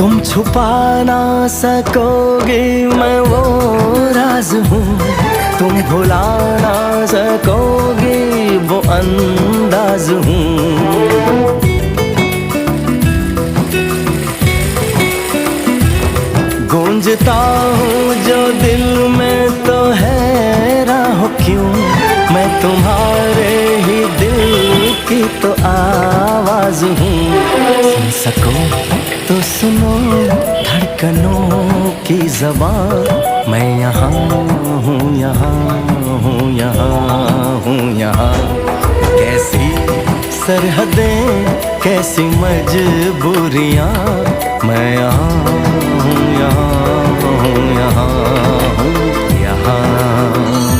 तुम छुपा ना सकोगे मैं वो राज हूँ, तुम भुला ना सकोगे वो अंदाज हूँ। गूंजता हूँ जो दिल में तो हैरान हो क्यों, मैं तुम्हारे ही दिल की तो आवाज हूँ। सुन सको तो सुनो धड़कनों की ज़बान, मैं यहाँ हूँ, यहाँ हूँ, यहाँ हूँ, यहाँ। कैसी सरहदें कैसी मजबूरियाँ, मैं यहाँ हूँ, यहाँ हूँ, यहाँ हूँ, यहाँ।